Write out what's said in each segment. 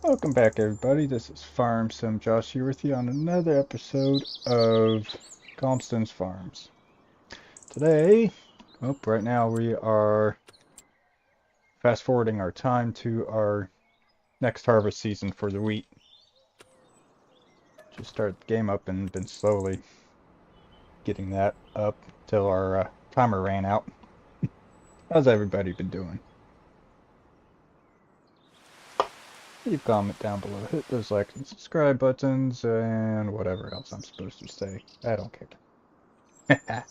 Welcome back, everybody. This is Farm Sim Josh here with you on another episode of Calmsden Farms. Today, right now we are fast forwarding our time to our next harvest season for the wheat. Just started the game up and been slowly getting that up till our timer ran out. How's everybody been doing? Leave a comment down below, hit those like and subscribe buttons, and whatever else I'm supposed to say. I don't care.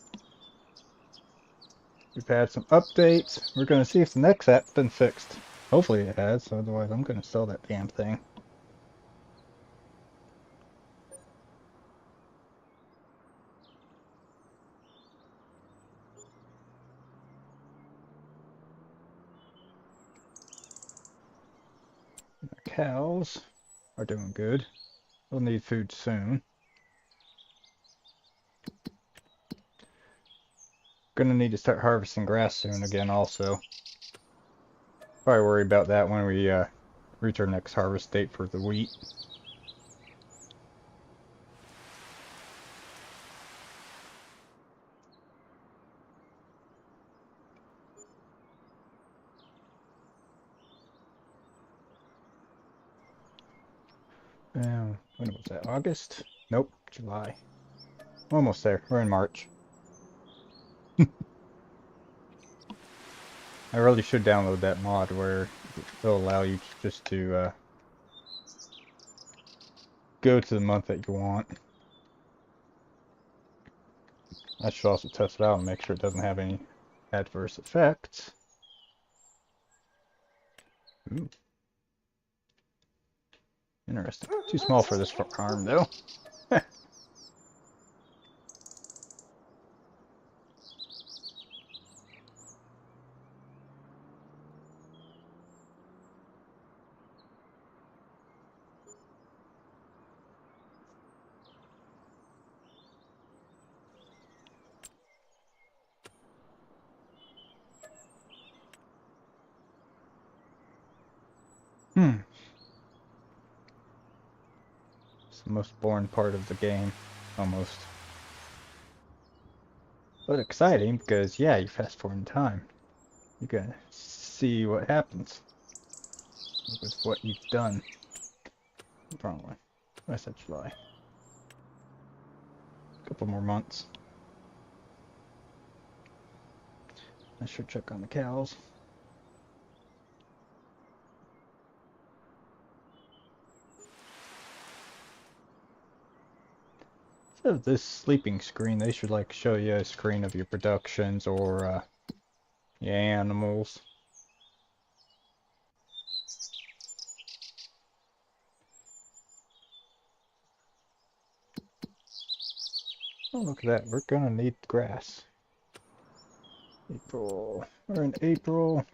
We've had some updates. We're going to see if the next app's been fixed. Hopefully it has, otherwise I'm going to sell that damn thing. Our cows are doing good. We'll need food soon. Gonna need to start harvesting grass soon again also. Probably worry about that when we reach our next harvest date for the wheat. When was that? August? Nope, July. Almost there. We're in March. I really should download that mod where it'll allow you just to go to the month that you want. I should also test it out and make sure it doesn't have any adverse effects. Ooh. Interesting. Too small for this farm, though. It's the most boring part of the game, almost. But exciting because, yeah, you fast forward in time. You're gonna see what happens with what you've done. Wrong one. I said July. A couple more months. I should check on the cows. Instead of this sleeping screen, they should like show you a screen of your productions or your animals. Oh, look at that. We're gonna need grass. April. We're in April.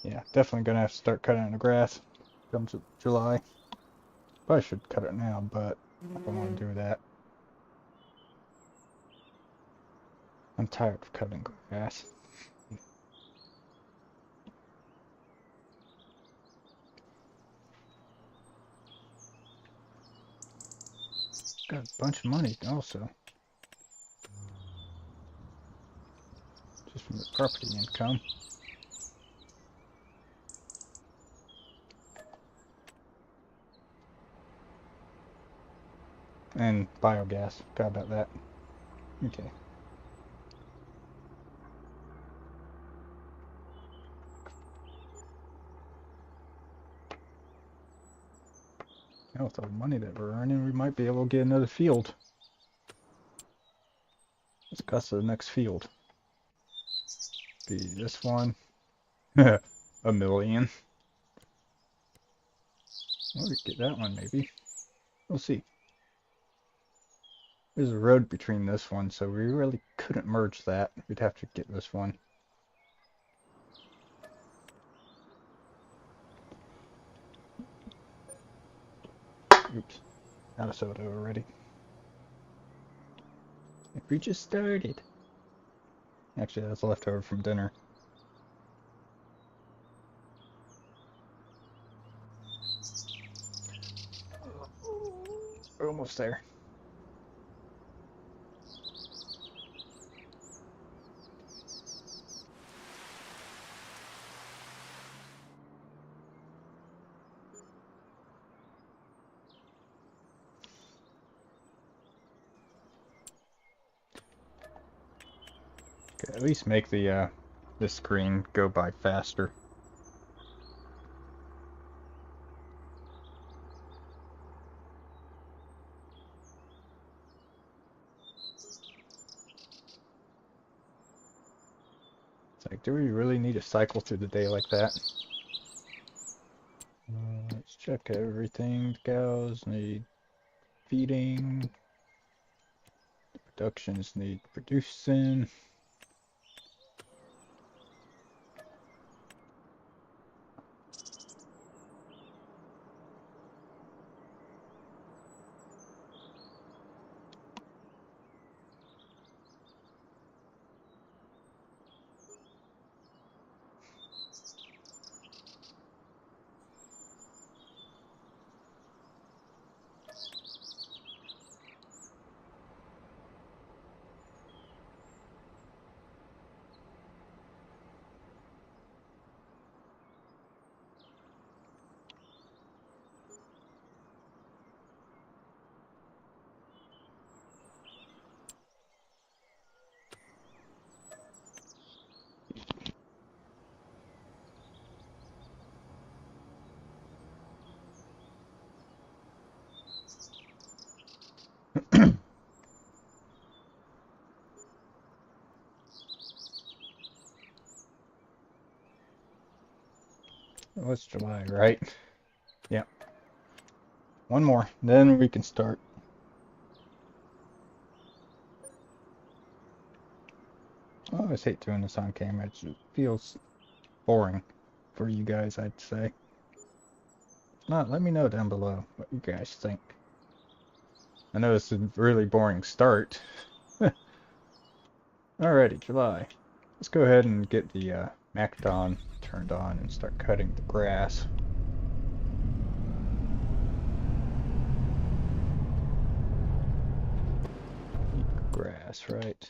Yeah, definitely gonna have to start cutting the grass. Comes July. Probably should cut it now, but I don't want to do that. I'm tired of cutting grass. Got a bunch of money also. Just from the property income. And biogas. Forgot about that. Okay. Now with all the money that we're earning, we might be able to get another field. Let's cost the next field. Be this one. $1 million. Well, we could get that one maybe. We'll see. There's a road between this one, so we really couldn't merge that. We'd have to get this one. Oops. Out of soda already. If we just started. Actually, that's leftover from dinner. almost there. Okay, at least make the screen go by faster. It's like, do we really need to cycle through the day like that? Let's check everything. The cows need feeding. The productions need producing. Oh, it's July, right? Yeah. One more, then we can start. I always hate doing this on camera. It just feels boring for you guys, I'd say. If not, let me know down below what you guys think. I know this is a really boring start. Alrighty, July. Let's go ahead and get the Macdon turned on and start cutting the grass. Grass, right?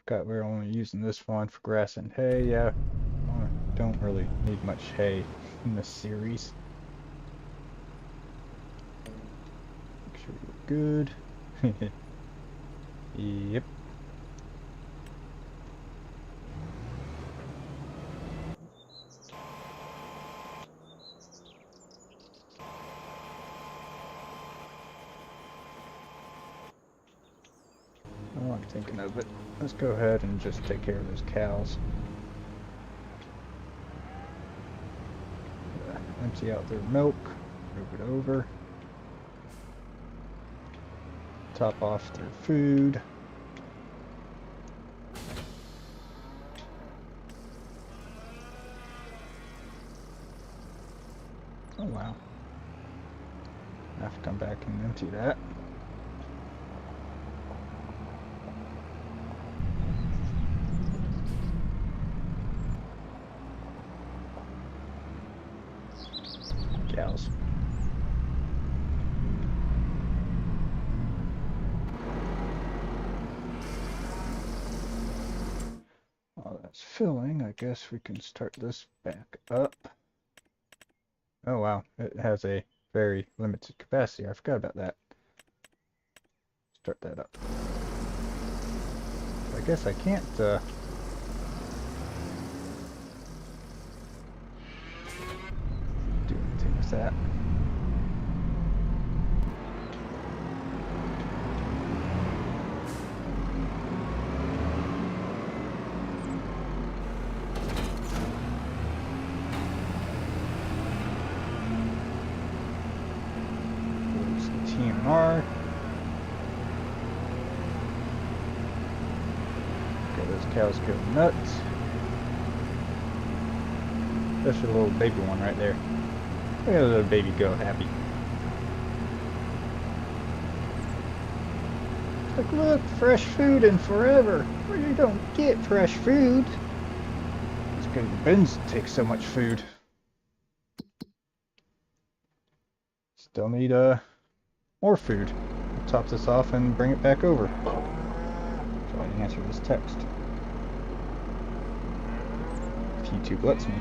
Forgot we're only using this one for grass and hay. Yeah, don't really need much hay in this series. Make sure you're good. Yep. Oh, I'm thinking of it. Let's go ahead and just take care of those cows. Empty out their milk, move it over. Top off their food. Oh wow. I have to come back and empty that. Cows. While that's filling, I guess we can start this back up. Oh wow, it has a very limited capacity. I forgot about that. Start that up. I guess I can't do anything with that. There's the TNR. Okay, those cows go nuts. That's a little baby one right there. Look at the little baby go happy. Like, look, fresh food in forever. Well, you don't get fresh food. It's because the bins take so much food. Still need more food. top this off and bring it back over. So I answer this text. If YouTube lets me.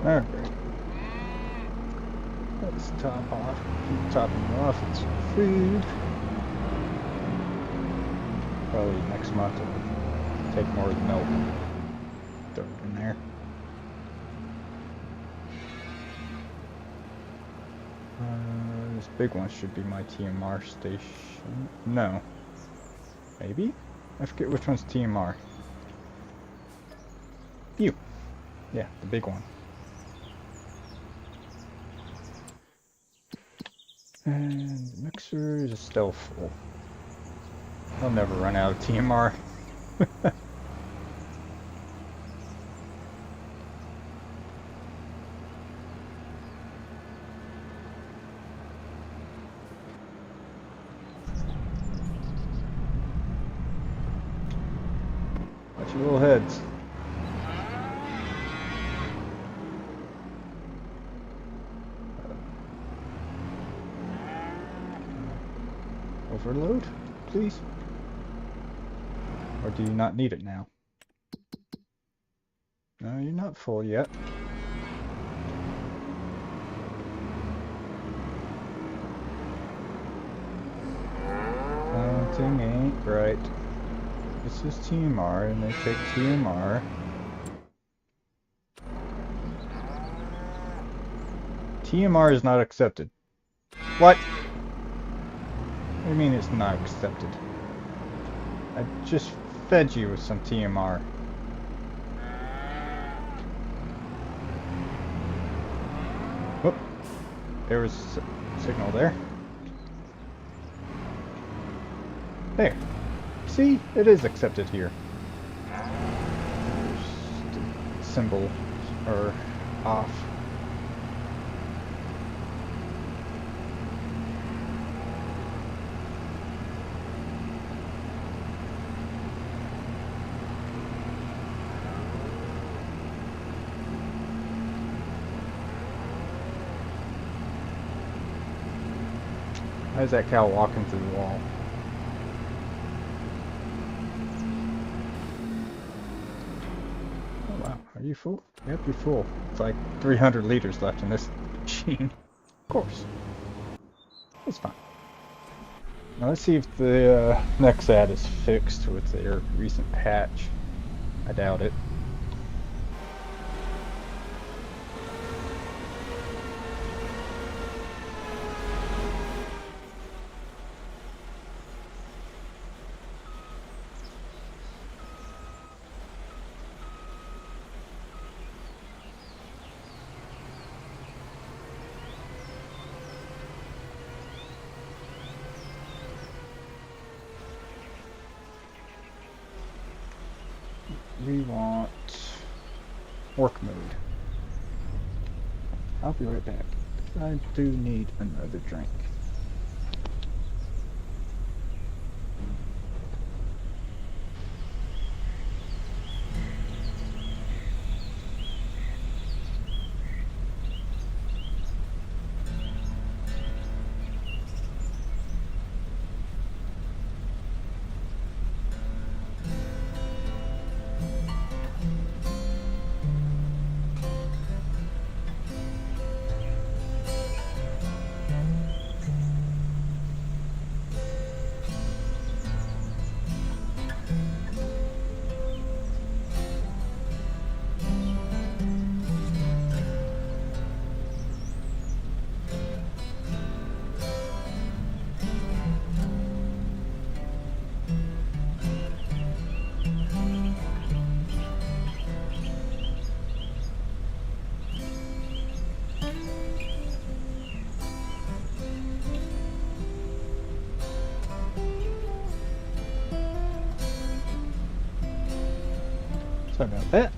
Alright. Let's top off. Keep topping it off with some food. Probably next month I'll take more of the milk and throw it in there. This big one should be my TMR station. No. Maybe? I forget which one's TMR. You. Yeah, the big one. And the mixer is still full. I'll never run out of TMR. Watch your little heads. Overload, please? Or do you not need it now? No, you're not full yet. Something ain't right. This is TMR, and they take TMR. TMR is not accepted. What? What do you mean it's not accepted? I just fed you with some TMR. Whoop. There was a signal there. There. See? It is accepted here. The symbols are off. Why is that cow walking through the wall? Oh wow, are you full? Yep, you're full. It's like 300 liters left in this machine. Of course. It's fine. Now let's see if the next ad is fixed with their recent patch. I doubt it. We want work mode. I'll be right back. I do need another drink. Sorry about that.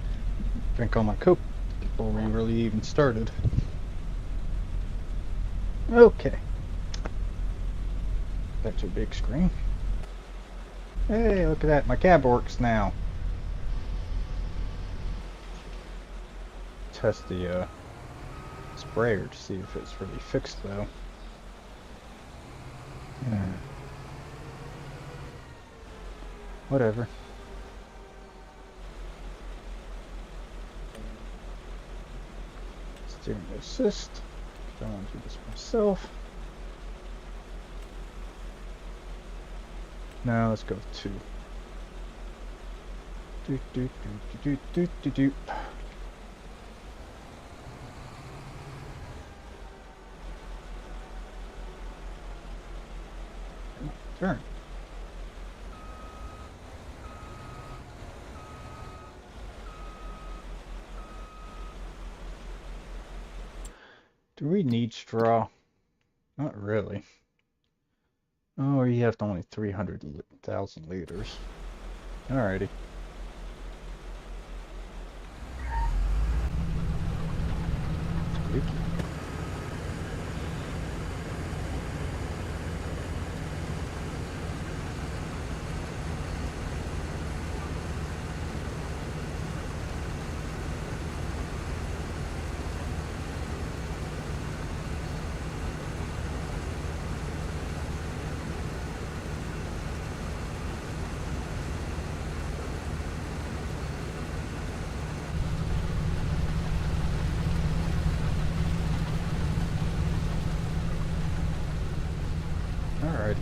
Drank all my Coke before we really even started. Okay. Back to a big screen. Hey, look at that. My cab works now. Test the sprayer to see if it's really fixed though. Whatever. Steering assist. I want to do this myself. Now let's go with 2. Do do do do do do do. Turn. Do we need straw? Not really. Oh, you have only 300,000 liters. Alrighty. Squeaky. Alright.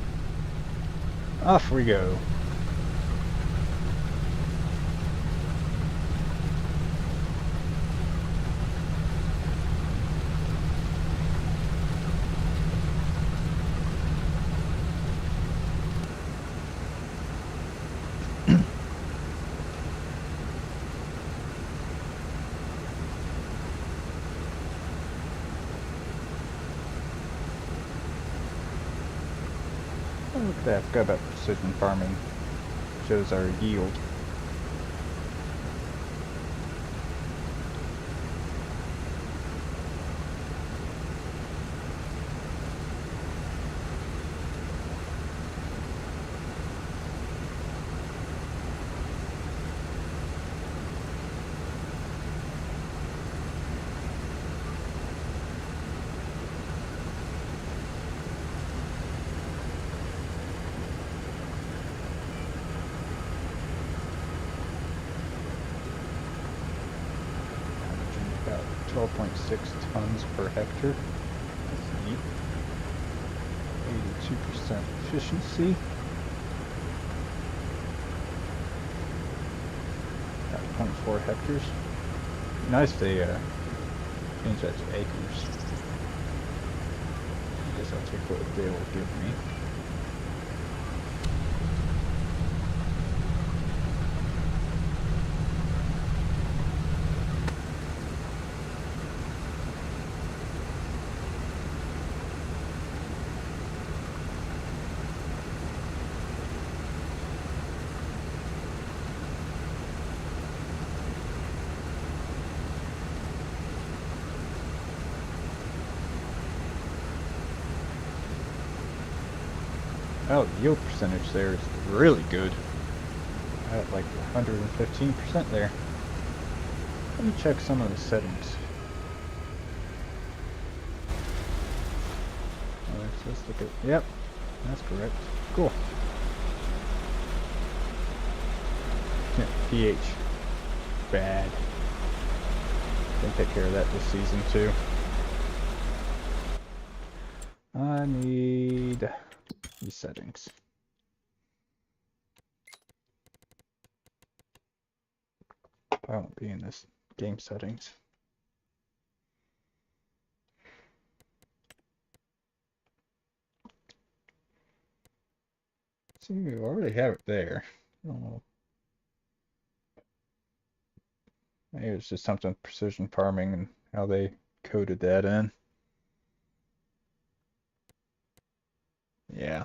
Off we go. Oh, look at that. I forgot about precision farming. Shows our yield. About 12.6 tons per hectare. That's neat. 82% efficiency. About 0.4 hectares. Nice they change that to acres. I guess I'll take what they will give me. Oh, the yield percentage there is really good. At like 115% there. Let me check some of the settings. Let's look at. Yep, that's correct. Cool. Yeah, pH. Bad. Can take care of that this season too. I need these settings. I won't be in this game settings. See, we already have it there. Oh. Maybe it's just something with precision farming and how they coded that in. Yeah.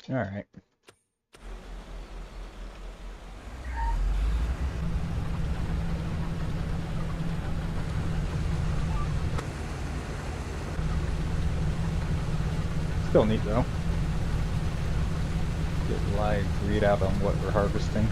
All right. Still neat though. Get live readout on what we're harvesting.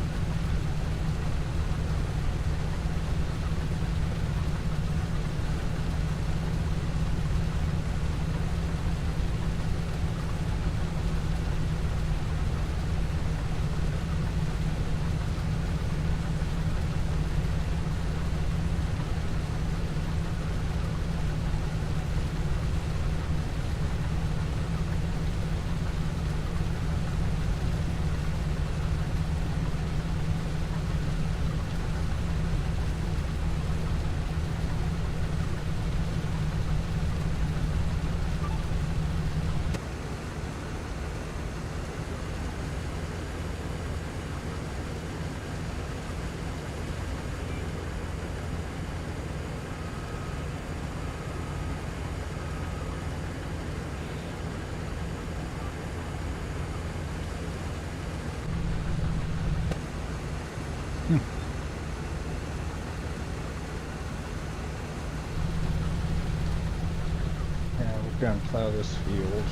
Yeah, we're going to plow this field.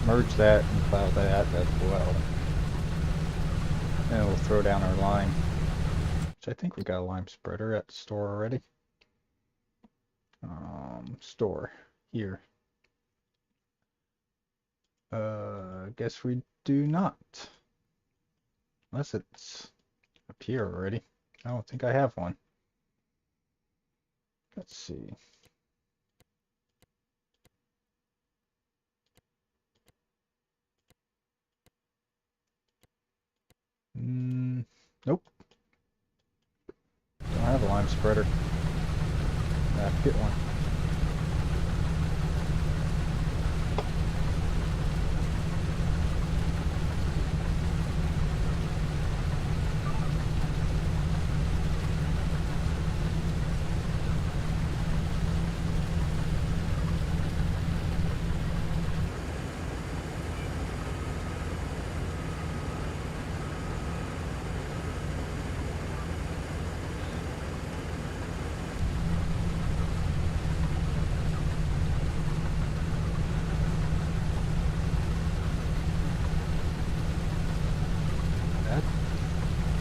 Merge that and plow that as well. And we'll throw down our lime. Which I think we got a lime spreader at the store already. Store. Here. Guess we do not. Unless it's up here already. I don't think I have one. Let's see. Nope. Don't have a lime spreader. I have to get one.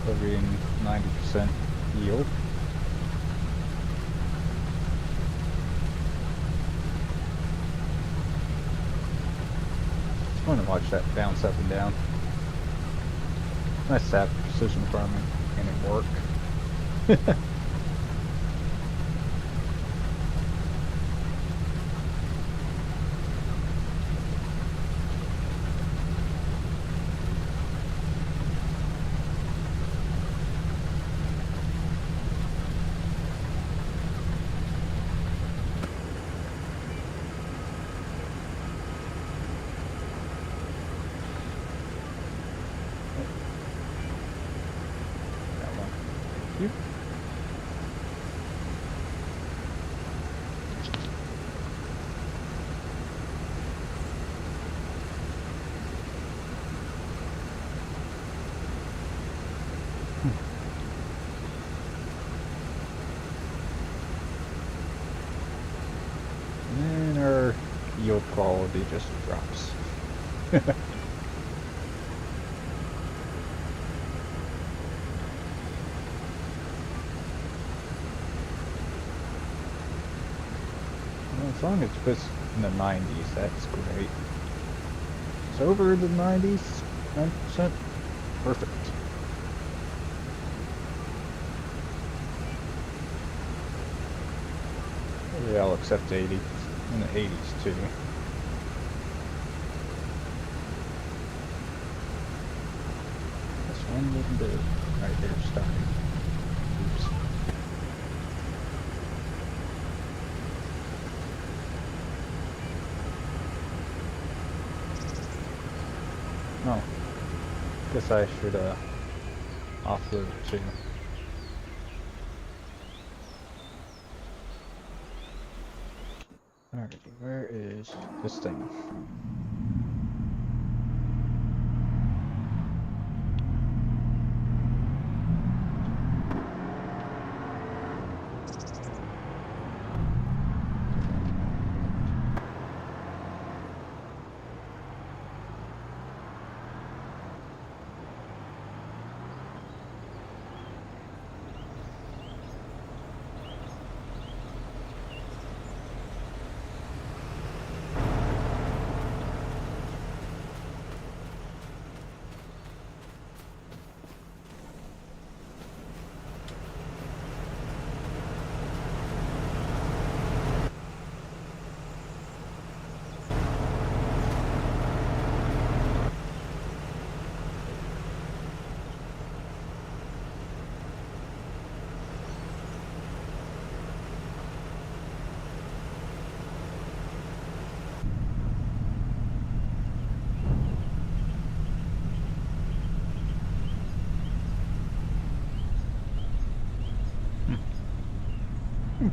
Covering 90% yield. It's fun to watch that bounce up and down. Nice to have precision farming and it work. You. And our yield quality just drops. As long as it's in the 90s, that's great. It's over the 90s, 90%, perfect. Yeah, I'll accept 80, in the 80s too. This one little bit right there starting. Oops. Oh, guess I should offload it too. Alright, where is this thing?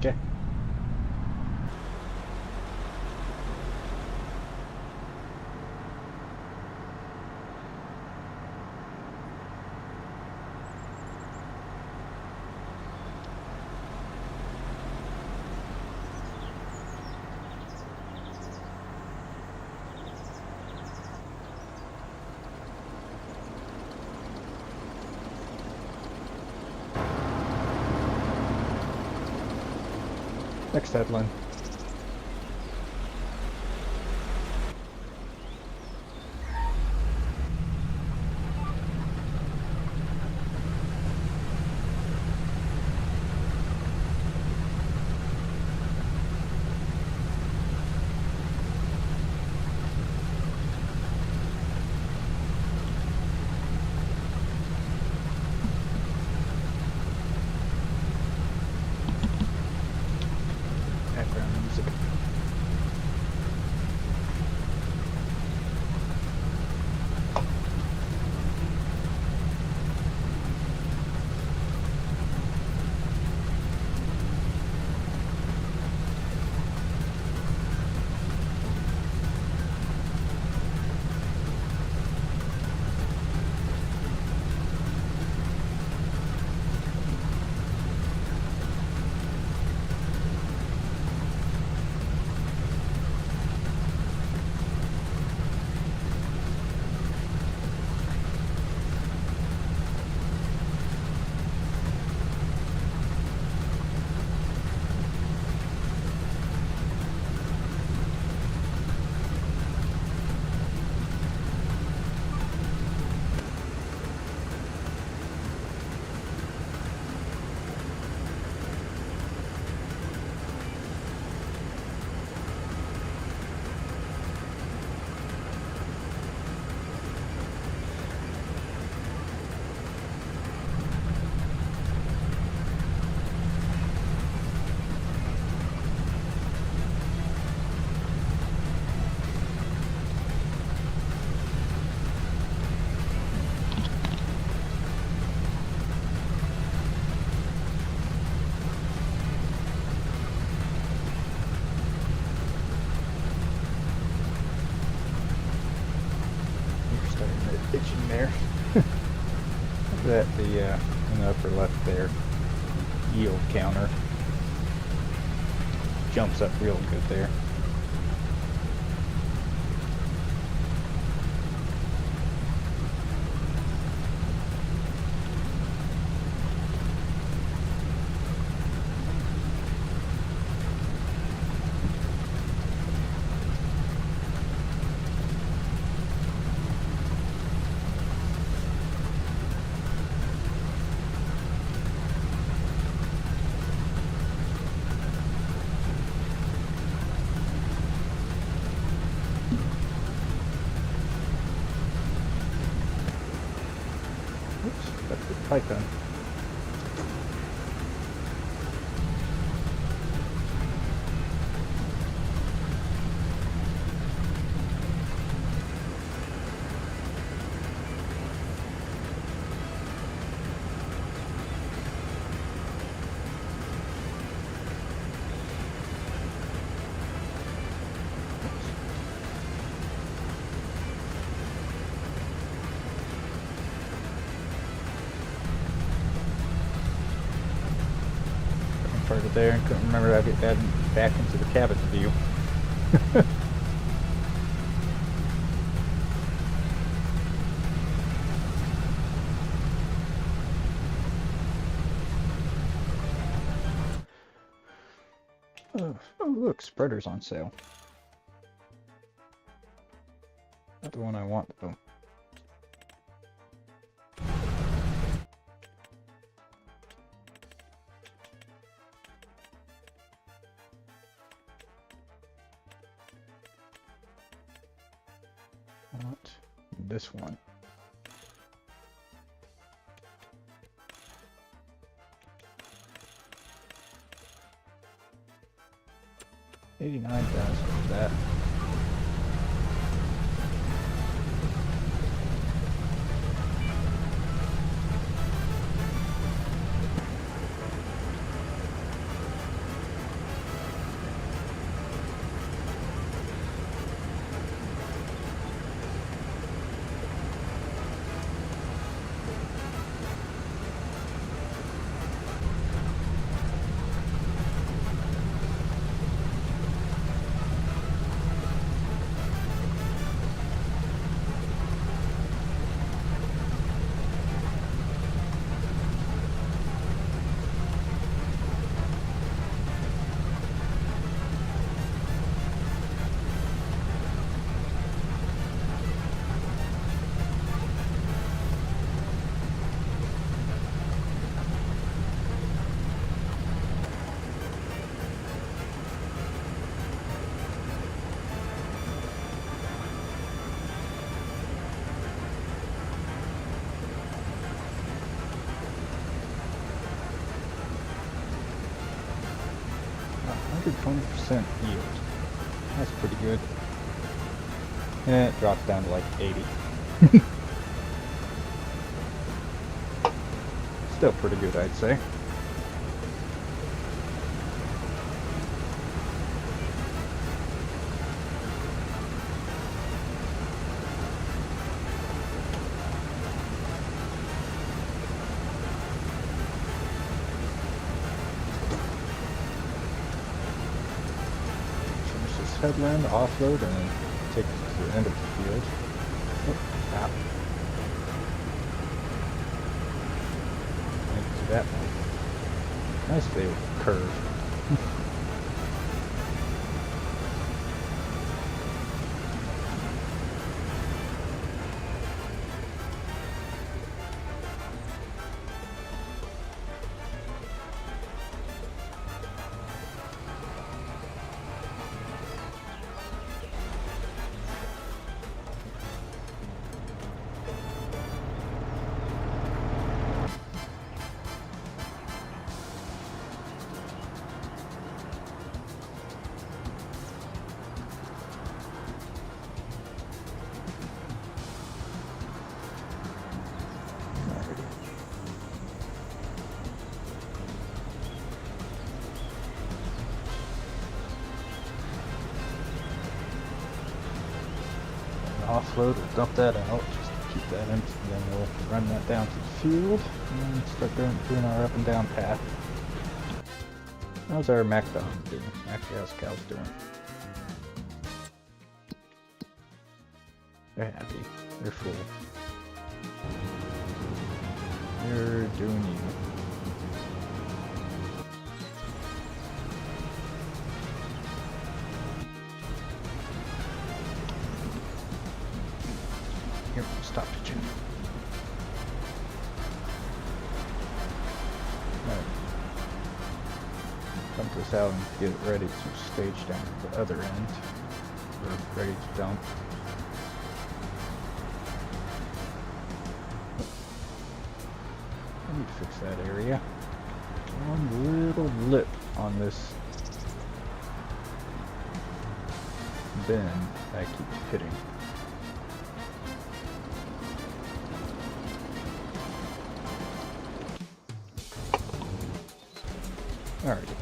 Okay. Next headland. Background music. Itching there. That in the upper left there, yield counter jumps up real good there. Oops, that's the python. Further there and couldn't remember how to get that back into the cabin view. Oh, look, spreader's on sale. Not the one I want though. I want this one. $89,000 for that. 20% yield. That's pretty good. And it drops down to like 80. Still pretty good, I'd say. Finish this headland, offload, and then take it to the end of the field. Oh, stop. Into that one. Nice little curve. Offload, we'll dump that out, just to keep that empty, then we'll run that down to the field, and then start doing our up and down path. How's our Mac dog doing? Actually, how's cows doing? They're happy. They're full. They're doing you. Here, stop pitching. Alright. Dump this out and get it ready to stage down to the other end. We're ready to dump. I need to fix that area. One little lip on this bin that keeps hitting. Alrighty.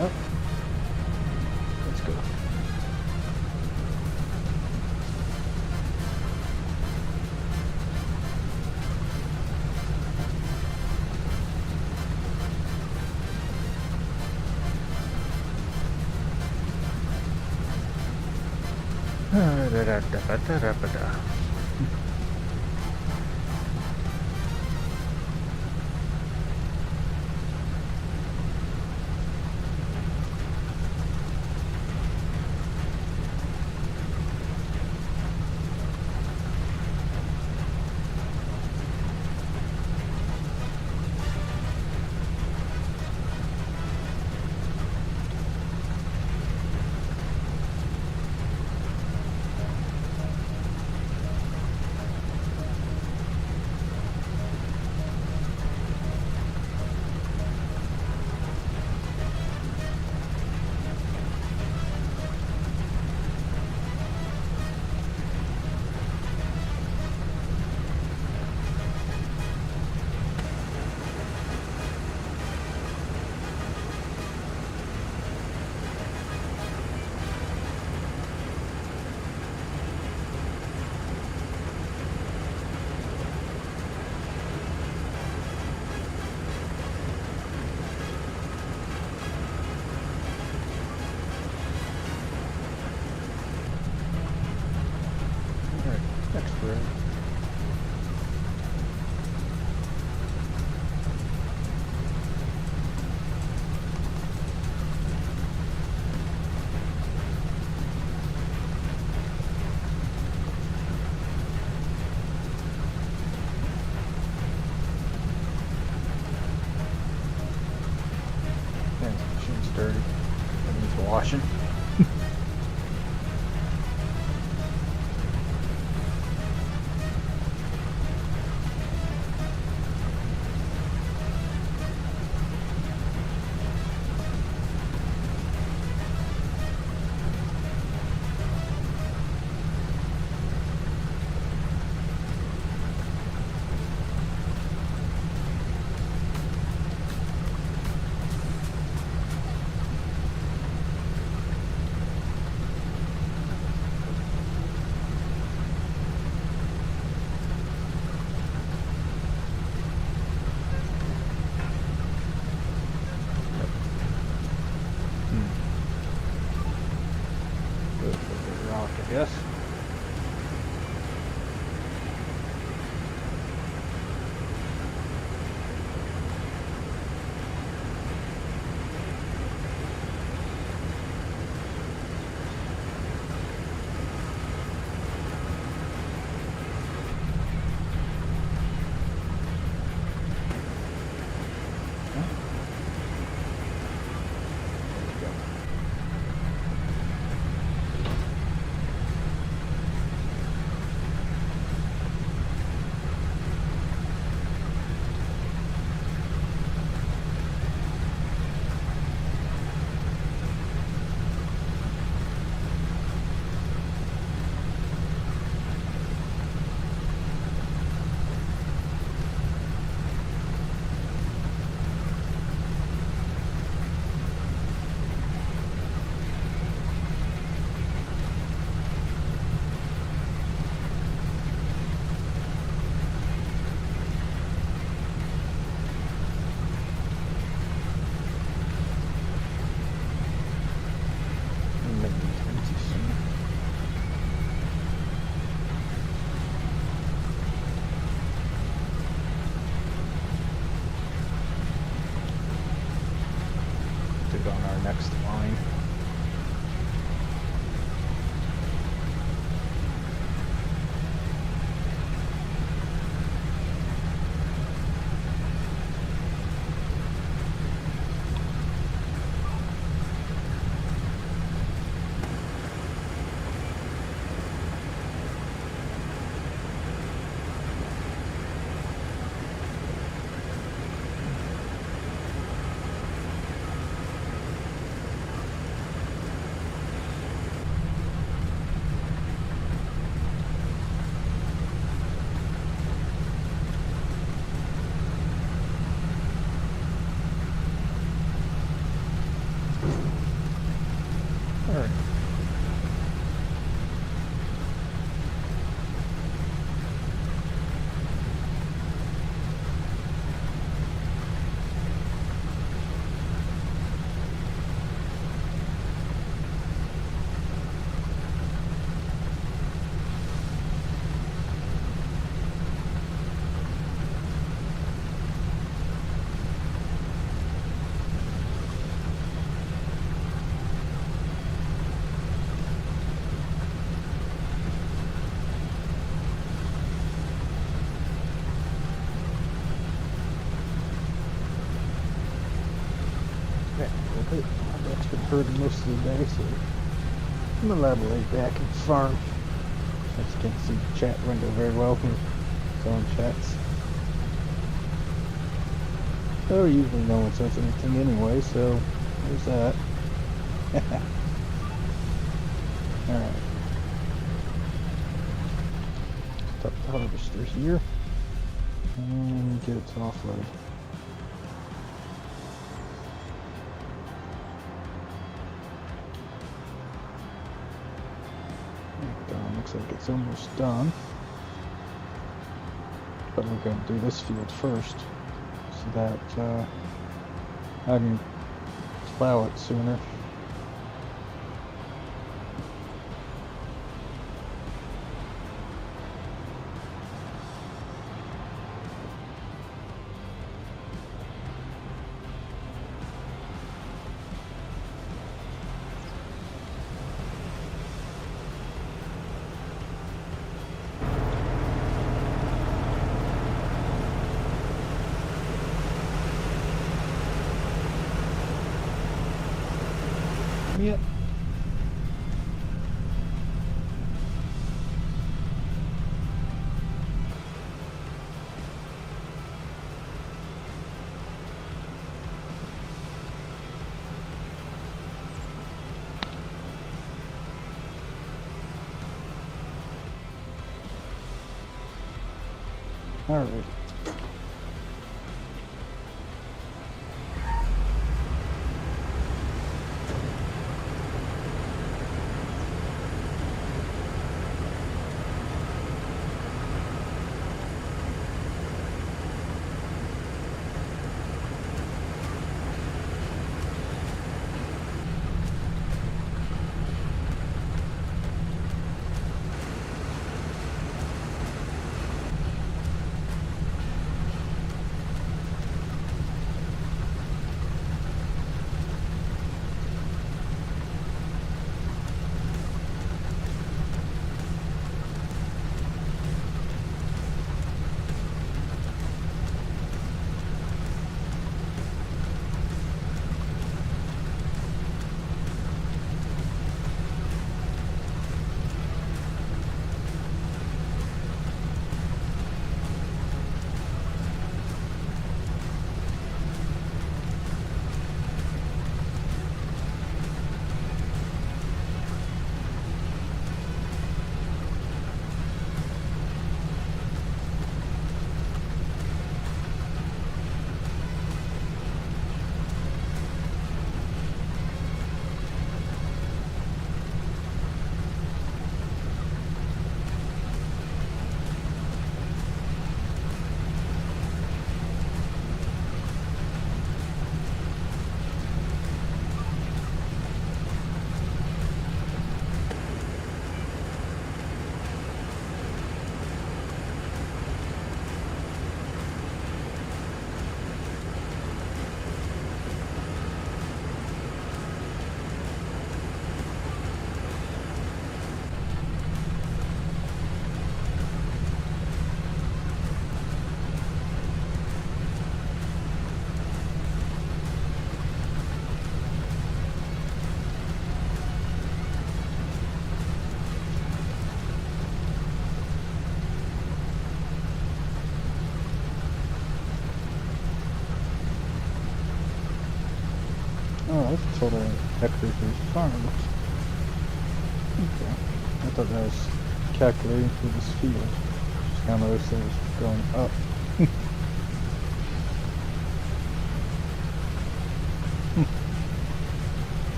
Up. Let's go. dirty. That needs washing. Rock, I guess. On our next line. Alright. That's been hurting most of the day, so I'm gonna let lay back in the farm. I just can't see the chat window very well from phone chats. So usually no one says anything anyway, so there's that. Alright. Start the harvester here. And get it to offload. Looks like it's almost done. But we're going to do this field first so that I can plow it sooner. yet? Alright. Oh, that's totally hectares of farms. Okay. I thought that was calculating for this field. Just now noticed that it was going up.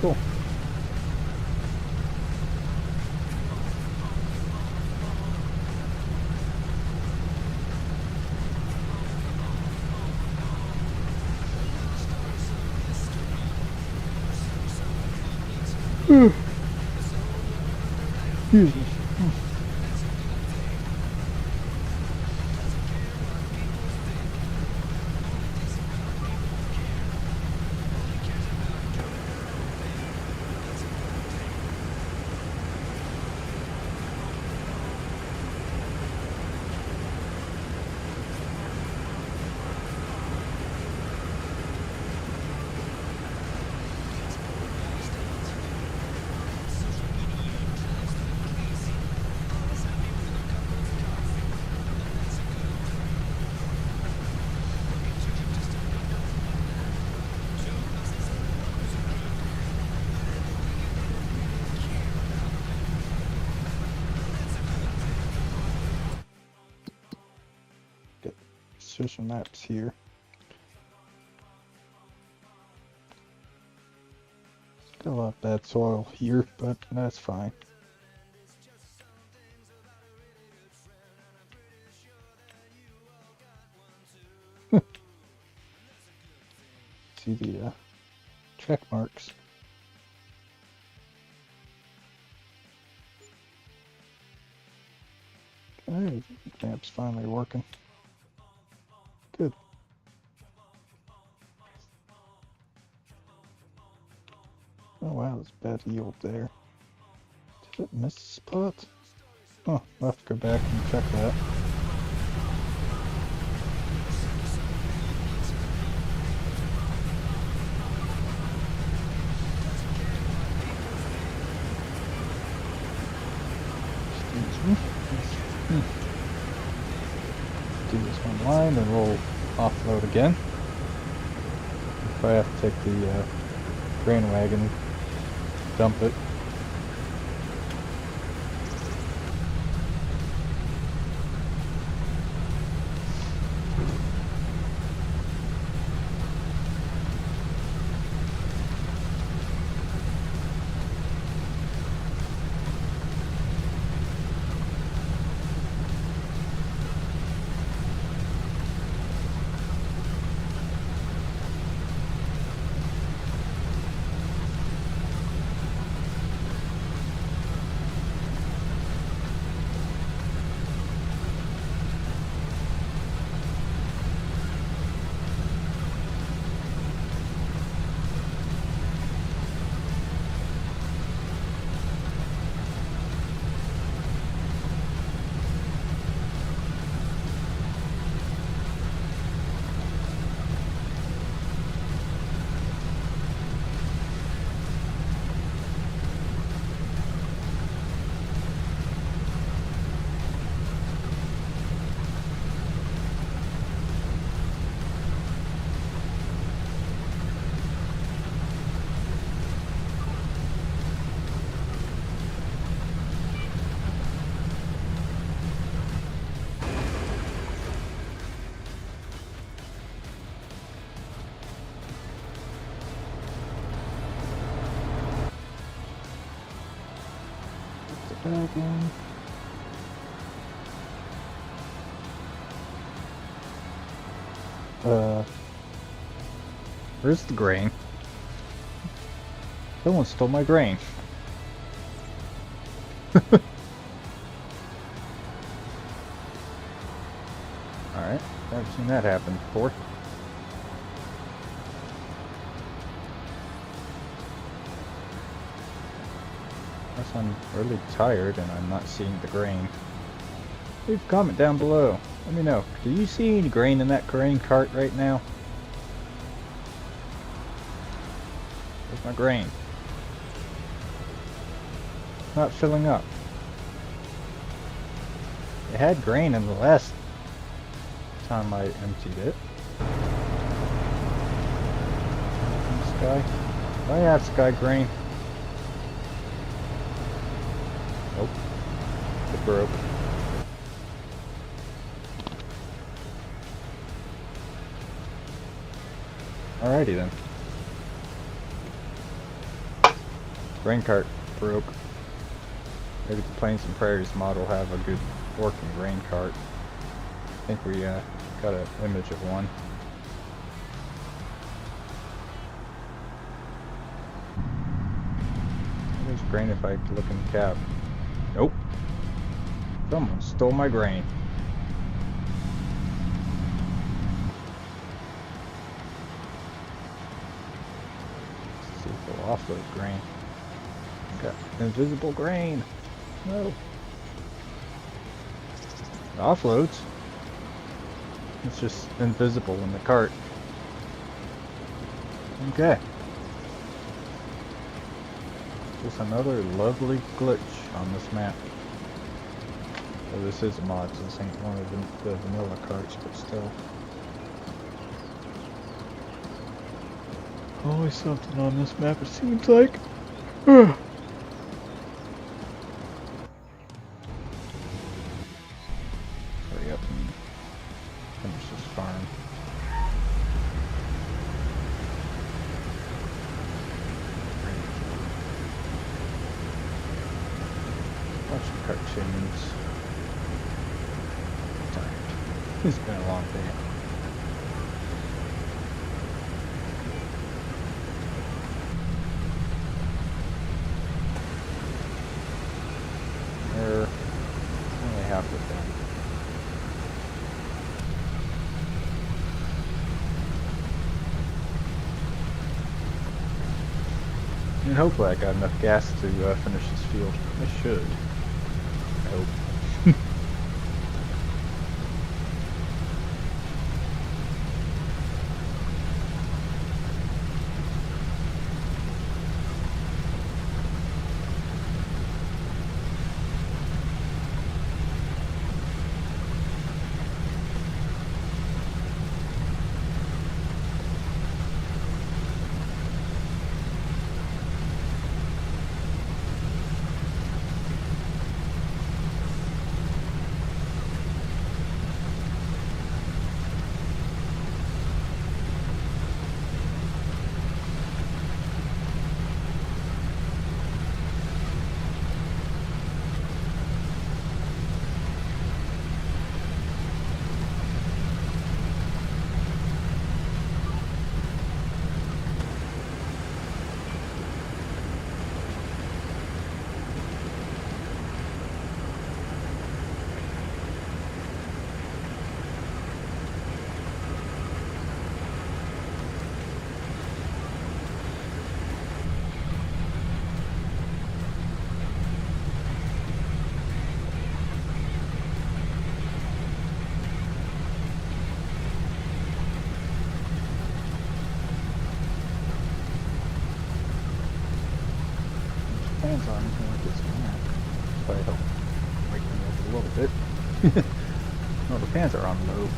Cool. Excuse me. There's some maps here. Got a lot of bad soil here, but that's fine. See the track marks. Okay, the map's finally working. Good. Oh wow, there's bad yield there. Did it miss a spot? Oh, I'll have to go back and check that. Do this one line, and we'll offload again. If I have to take the grain wagon, dump it. Again. Where's the grain? Someone stole my grain. Alright, never seen that happen before. Unless I'm really tired and I'm not seeing the grain. Leave a comment down below. Let me know. Do you see any grain in that grain cart right now? Where's my grain? It's not filling up. It had grain in the last time I emptied it. Sky? Do I have sky grain? Nope. It broke. Alrighty then. Grain cart broke. Maybe the Plains and Prairies mod will have a good working grain cart. I think we got an image of one. There's grain if I look in the cab. Nope. Someone stole my grain. Let's see if we'll offload grain. Got invisible grain. No. It offloads. It's just invisible in the cart. Okay. Just another lovely glitch on this map. Well, this is a mod, so this ain't one of the vanilla carts, but still. Always something on this map, it seems like. Hurry up and finish this farm. Watch some cartoons. I'm tired. It's been a long day. We're only halfway done. And hopefully I got enough gas to finish this field. I should. I hope. fans on until I get some air. Probably help wake me up a little bit. No, the fans are on low.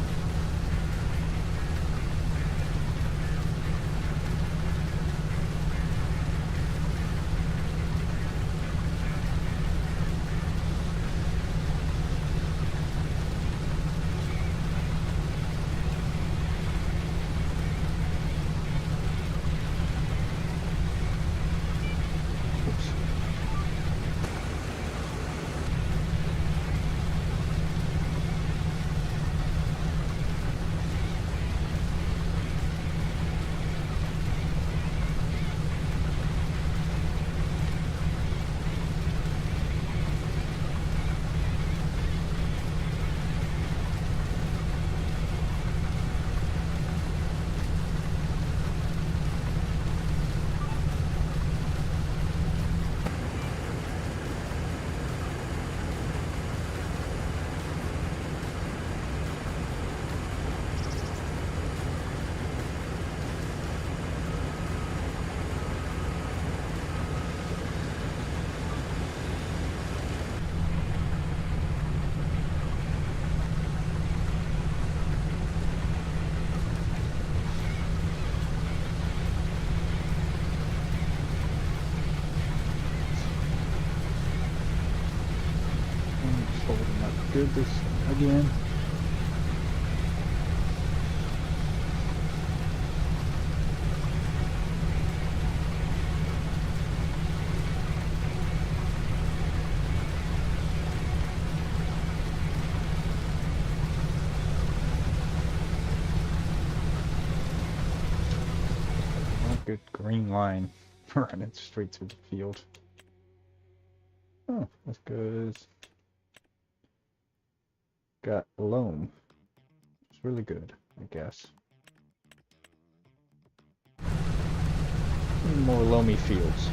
Holding up good this again. Oh, good green line running straight through the field. Oh, that's good. Got loam. It's really good, I guess. Need more loamy fields.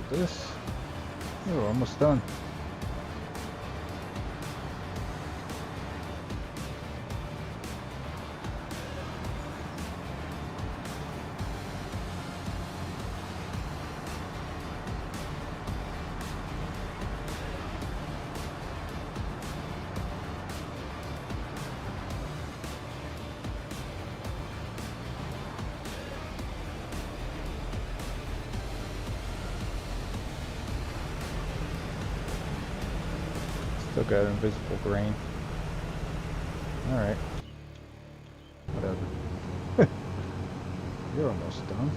This. Oh, we're almost done. Still got invisible grain. Alright. Whatever. You're almost done.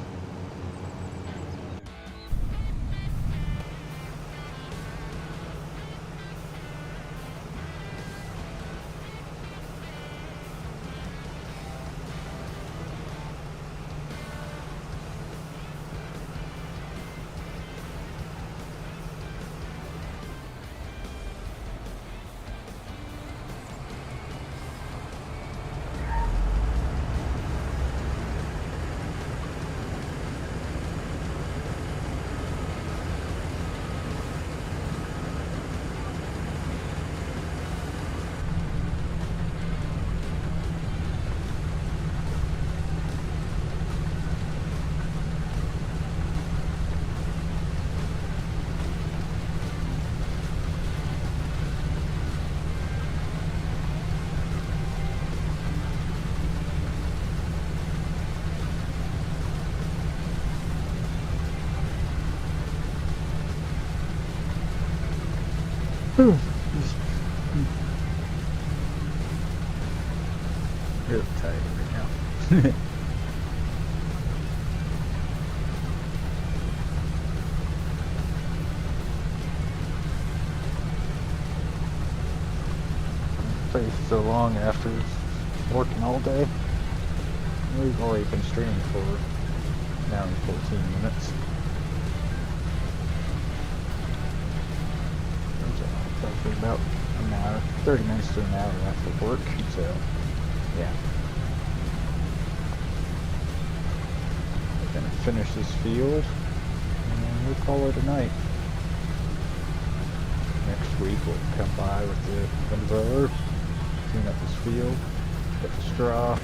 Really tired right now. Plays so long after working all day. We've already been streaming for an hour and 14 minutes. Probably about an hour, 30 minutes to an hour after work, so yeah. We're gonna finish this field and we'll call it a night. Next week we'll come by with the windrower, clean up this field, get the straw.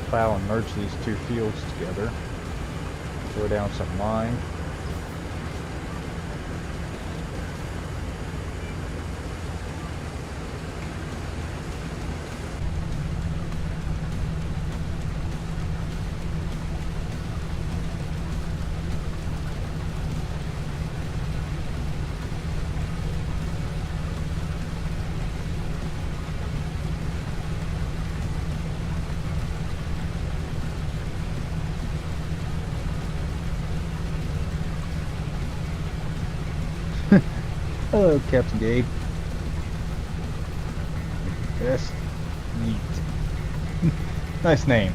Plow and merge these two fields together. Throw down some lime. Hello, Captain Gabe. Best meat. Nice name.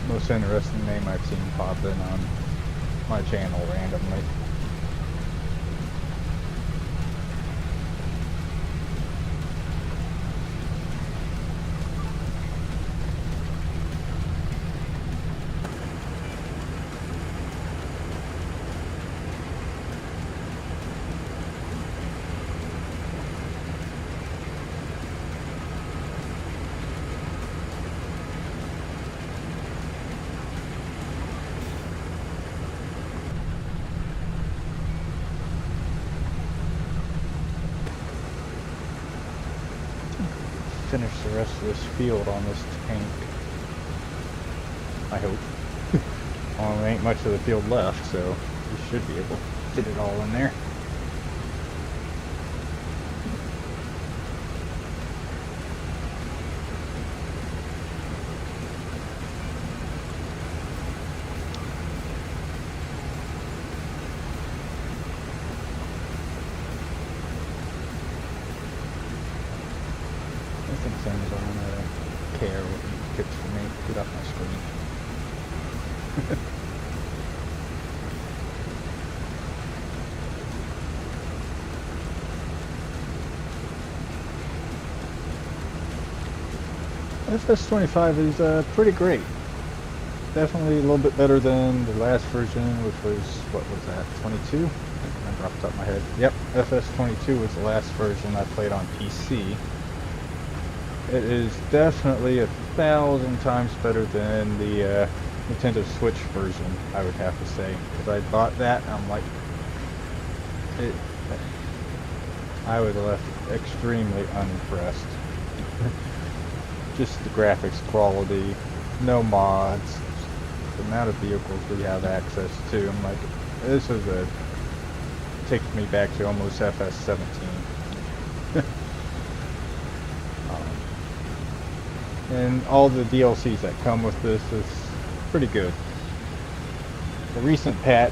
Most interesting name I've seen pop in on my channel randomly. Finish the rest of this field on this tank. I hope. Well, there ain't much of the field left, so we should be able to fit it all in there. I think things on care what you picked for me. Get off my screen. FS25 is pretty great. Definitely a little bit better than the last version, which was, what was that, 22? I don't remember off the top of my head. Yep, FS22 was the last version I played on PC. It is definitely 1,000 times better than the Nintendo Switch version, I would have to say. Because I bought that, and I'm like, I was left extremely unimpressed. Just the graphics quality, no mods, the amount of vehicles we have access to. I'm like, this is takes me back to almost FS17. And all the DLCs that come with this is pretty good. The recent patch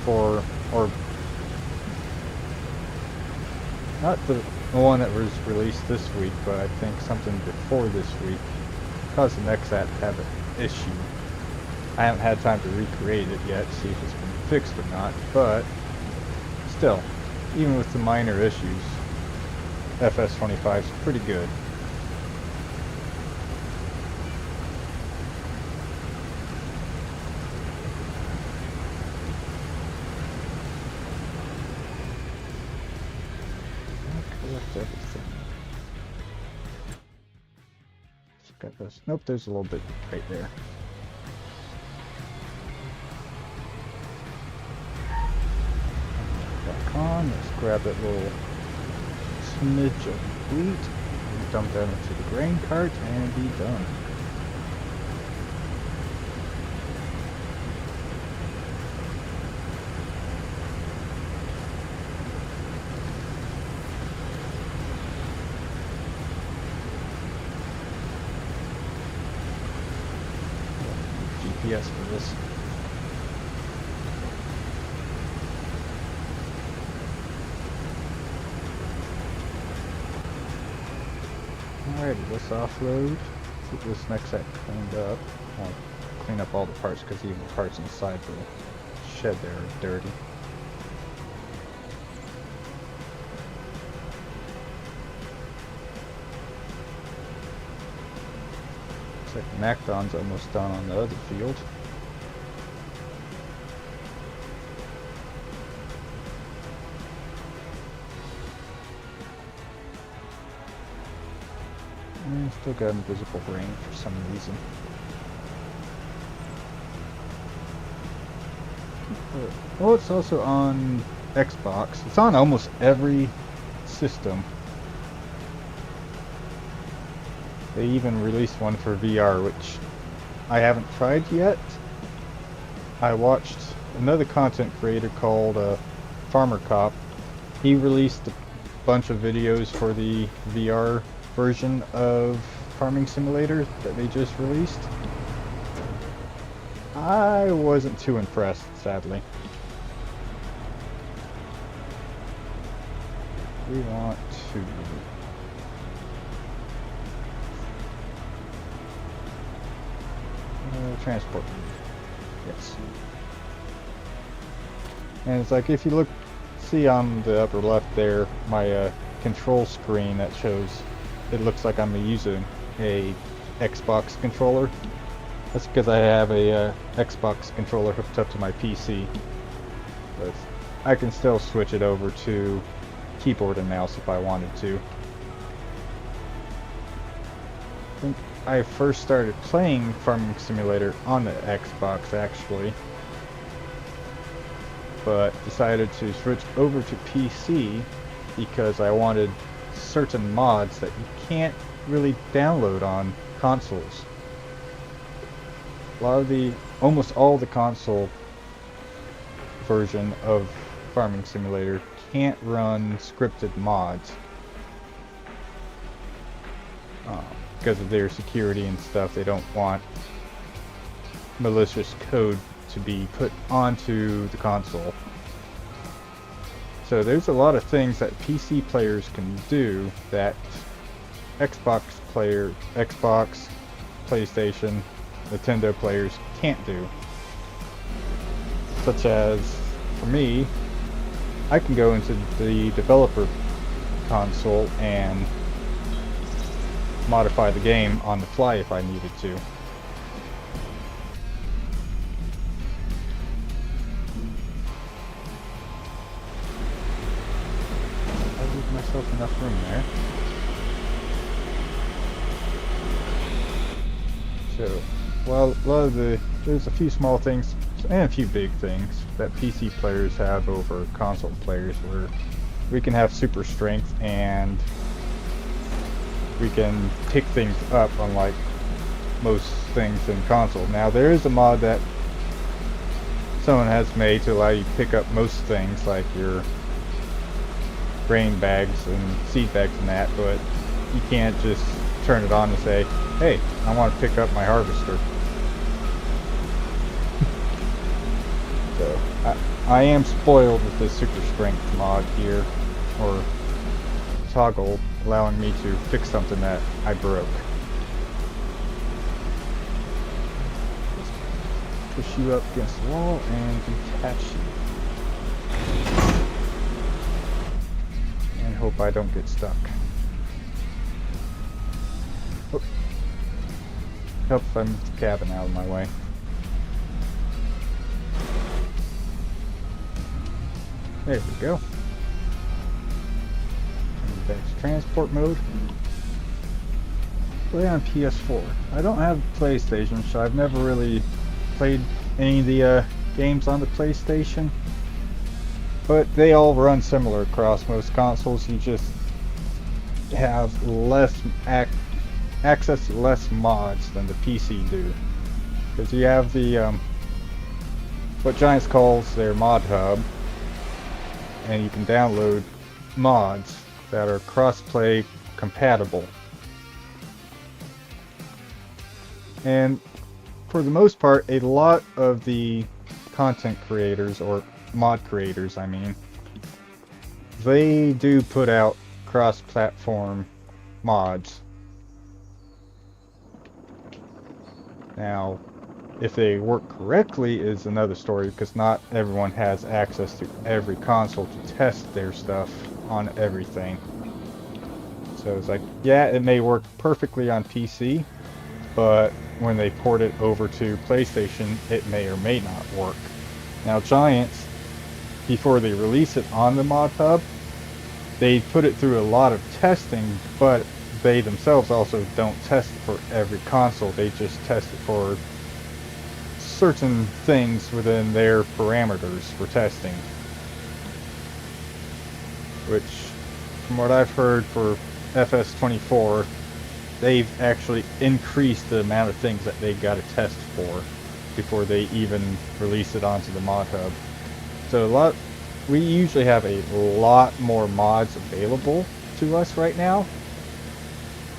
or not the one that was released this week, but I think something before this week, caused the next app to have an issue. I haven't had time to recreate it yet, see if it's been fixed or not, but still, even with the minor issues, FS25 is pretty good. Everything. Got Nope, there's a little bit right there. Back on. Let's grab that little smidge of wheat, and dump that into the grain cart, and be done. GPS for this. Alrighty, let's offload. Get this next set cleaned up. I'll clean up all the parts because even the parts inside the shed there are dirty. Looks like the Macdon's almost done on the other field. And still got invisible rain for some reason. Oh, it's also on Xbox. It's on almost every system. They even released one for VR, which I haven't tried yet. I watched another content creator called Farmer Cop. He released a bunch of videos for the VR version of Farming Simulator that they just released. I wasn't too impressed, sadly. We want to transport. Yes. And it's like if you look, see on the upper left there, my control screen that shows. It looks like I'm using a Xbox controller. That's because I have a Xbox controller hooked up to my PC. But I can still switch it over to keyboard and mouse if I wanted to. I think I first started playing Farming Simulator on the Xbox actually, but decided to switch over to PC because I wanted certain mods that you can't really download on consoles. Almost all the console version of Farming Simulator can't run scripted mods because of their security and stuff. They don't want malicious code to be put onto the console. So there's a lot of things that PC players can do that Xbox, PlayStation, Nintendo players can't do. Such as, for me, I can go into the developer console and modify the game on the fly if I needed to. I leave myself enough room there. So, well, there's a few small things and a few big things that PC players have over console players, where we can have super strength and we can pick things up unlike most things in console. Now there is a mod that someone has made to allow you to pick up most things like your grain bags and seed bags and that, but you can't just turn it on and say, hey, I want to pick up my harvester. So I am spoiled with this super strength mod here, or toggle, allowing me to fix something that I broke. Just push you up against the wall and detach you. And hope I don't get stuck. Oh. Help if I move the cabin out of my way. There we go. Back to transport mode. play on PS4. I don't have a PlayStation, so I've never really played any of the games on the PlayStation. But they all run similar across most consoles. You just have less access to less mods than the PC do. Because you have the what Giants calls their mod hub, and you can download mods that are cross-play compatible. And for the most part, a lot of the content creators, or mod creators I mean, they do put out cross-platform mods. Now, if they work correctly is another story, because not everyone has access to every console to test their stuff on everything. So it's like, yeah, it may work perfectly on PC, but when they port it over to PlayStation, it may or may not work. Now, Giants, before they release it on the mod hub, they put it through a lot of testing, but they themselves also don't test it for every console. They just test it for certain things within their parameters for testing. Which, from what I've heard for FS24, they've actually increased the amount of things that they got to test for before they even release it onto the mod hub. So we usually have a lot more mods available to us right now,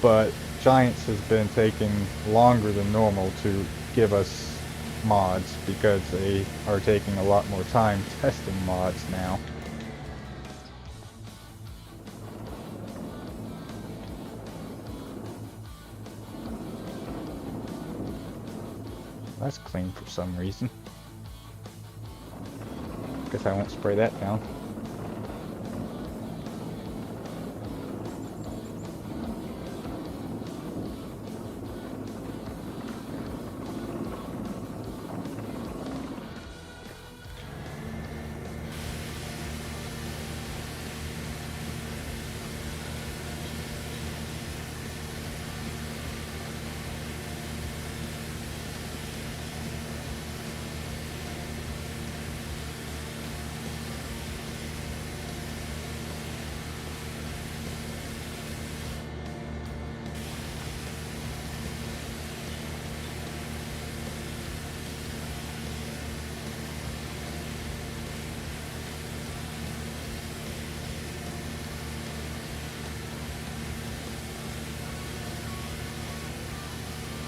but Giants has been taking longer than normal to give us mods because they are taking a lot more time testing mods now. That's clean for some reason. Guess I won't spray that down.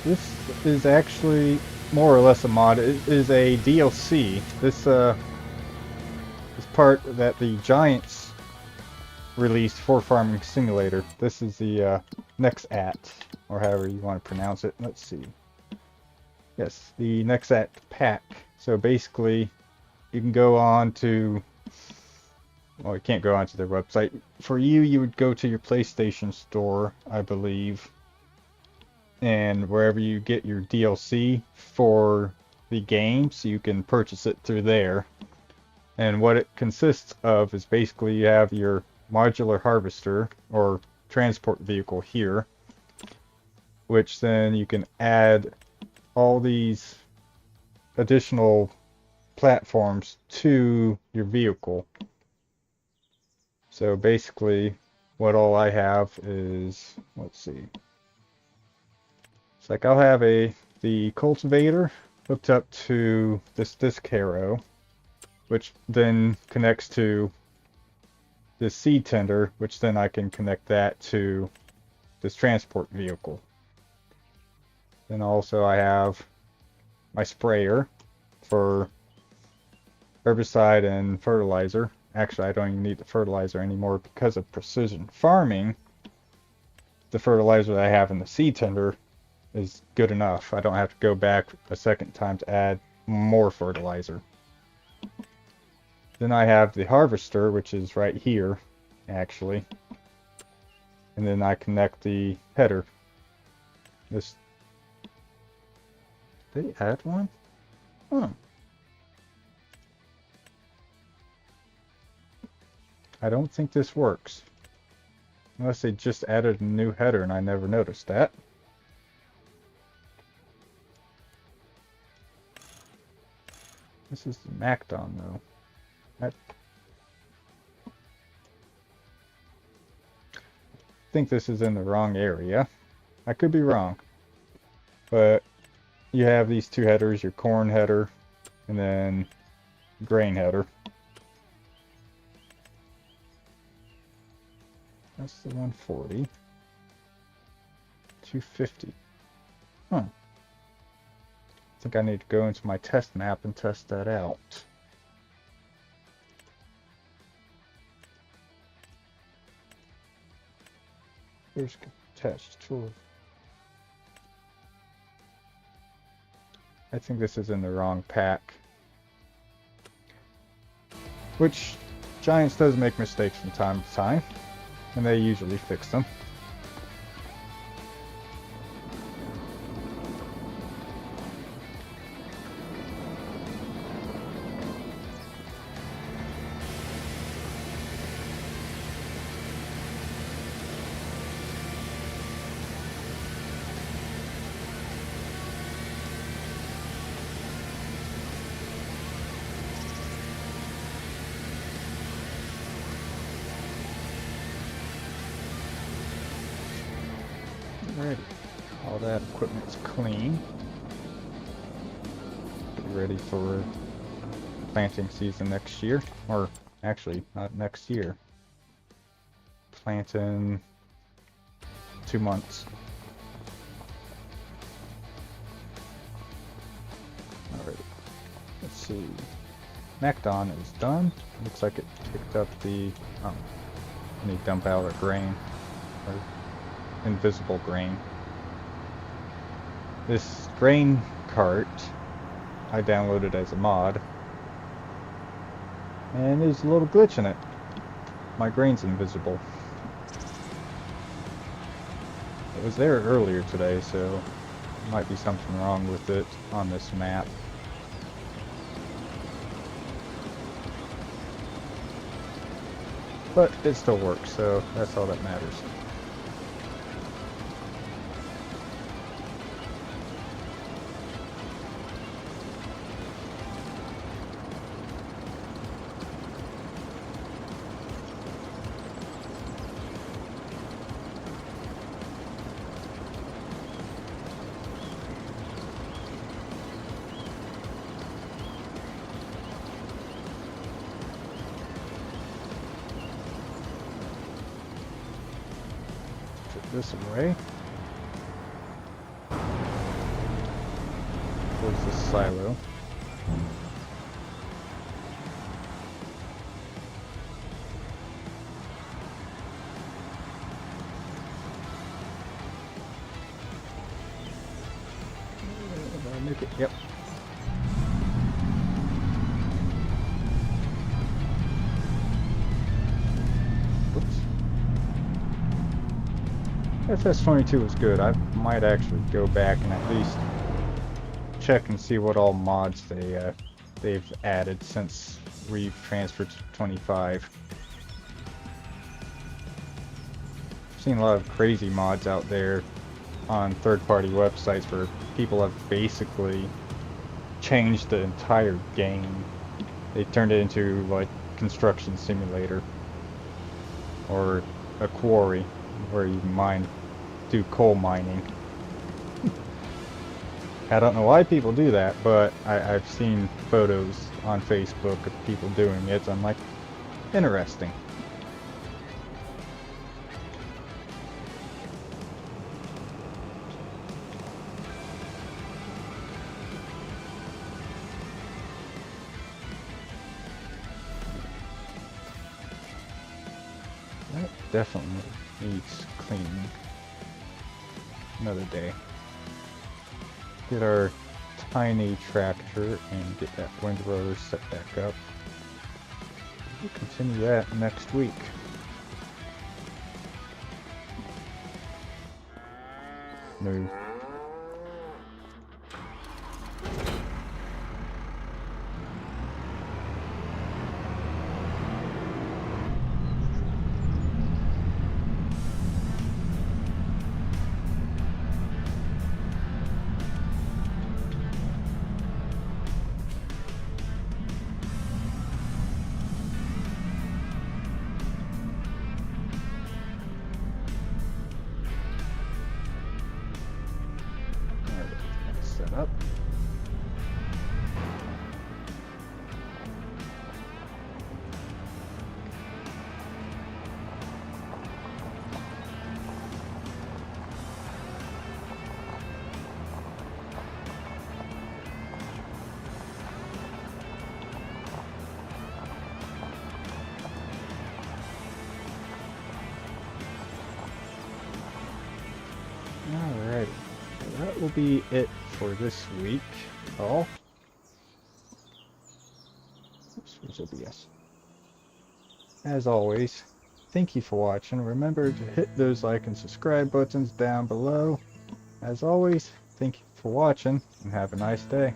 This is actually more or less a mod. It is a DLC. This is part that the Giants released for Farming Simulator. This is the Nexat, or however you want to pronounce it. Let's see. Yes, the Nexat pack. So basically, you can go on to, well, you can't go onto their website. For you would go to your PlayStation store, I believe, and wherever you get your DLC for the games, you can purchase it through there. And what it consists of is basically you have your modular harvester or transport vehicle here, which then you can add all these additional platforms to your vehicle. So basically what all I have is, let's see, it's like I'll have the cultivator hooked up to this disc harrow, which then connects to this seed tender, which then I can connect that to this transport vehicle. Then also I have my sprayer for herbicide and fertilizer. Actually, I don't even need the fertilizer anymore because of precision farming. The fertilizer that I have in the seed tender is good enough. I don't have to go back a second time to add more fertilizer. Then I have the harvester, which is right here, actually. And then I connect the header. This. Did they add one? Huh. I don't think this works. Unless they just added a new header and I never noticed that. This is the Macdon, though. I think this is in the wrong area. I could be wrong. But you have these two headers, your corn header, and then grain header. That's the 140. 250. Huh. I think I need to go into my test map and test that out. There's attached tool. I think this is in the wrong pack. Which, Giants does make mistakes from time to time, and they usually fix them. Alrighty, all that equipment's clean. Get ready for planting season next year, or actually not next year. Plant in 2 months. Alright, let's see. Macdon is done. Looks like it picked up the any dump out of grain or invisible grain. This grain cart I downloaded as a mod, and there's a little glitch in it. My grain's invisible. It was there earlier today, so there might be something wrong with it on this map. But it still works, so that's all that matters. This away. Close this silo. Did I make it? Yep. FS22 was good. I might actually go back and at least check and see what all mods they've added since we've transferred to 25. I've seen a lot of crazy mods out there on third-party websites where people have basically changed the entire game. They turned it into like construction simulator or a quarry where you do coal mining. I don't know why people do that, but I've seen photos on Facebook of people doing it. I'm like, interesting. That definitely needs cleaning. Another day. Get our tiny tractor and get that windrower set back up. We'll continue that next week. No. Alrighty. So that will be it for this week. All. Oops, where's OBS? As always, thank you for watching. Remember to hit those like and subscribe buttons down below. As always, thank you for watching and have a nice day.